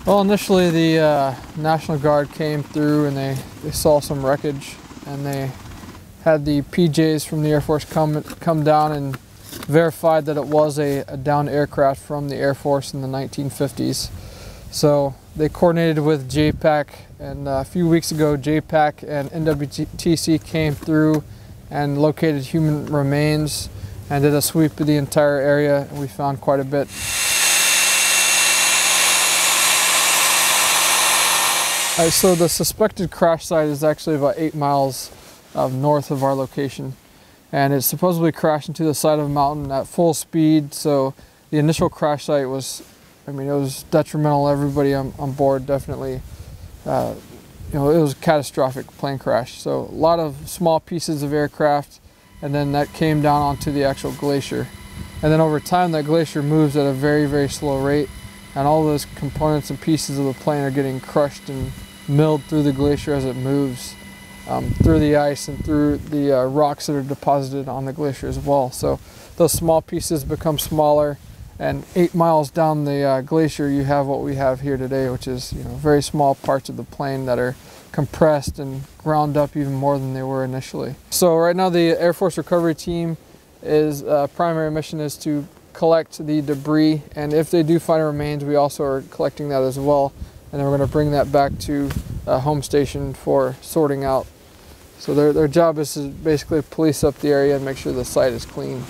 Well, initially the National Guard came through and they saw some wreckage, and they had the PJs from the Air Force come down and verified that it was a downed aircraft from the Air Force in the 1950s. So they coordinated with JPAC, and a few weeks ago JPAC and NWTC came through and located human remains and did a sweep of the entire area, and we found quite a bit. So the suspected crash site is actually about 8 miles north of our location, and it supposedly crashed into the side of a mountain at full speed. So the initial crash site was, I mean, it was detrimental to everybody on board, definitely. You know, it was a catastrophic plane crash. So a lot of small pieces of aircraft, and then that came down onto the actual glacier. And then over time, that glacier moves at a very, very slow rate, and all those components and pieces of the plane are getting crushed and milled through the glacier as it moves through the ice and through the rocks that are deposited on the glacier as well. So those small pieces become smaller, and 8 miles down the glacier you have what we have here today, which is, you know, very small parts of the plane that are compressed and ground up even more than they were initially. So right now the Air Force recovery team is primary mission is to collect the debris, and if they do find remains, we also are collecting that as well, and then we're going to bring that back to home station for sorting out. So their job is to basically police up the area and make sure the site is clean.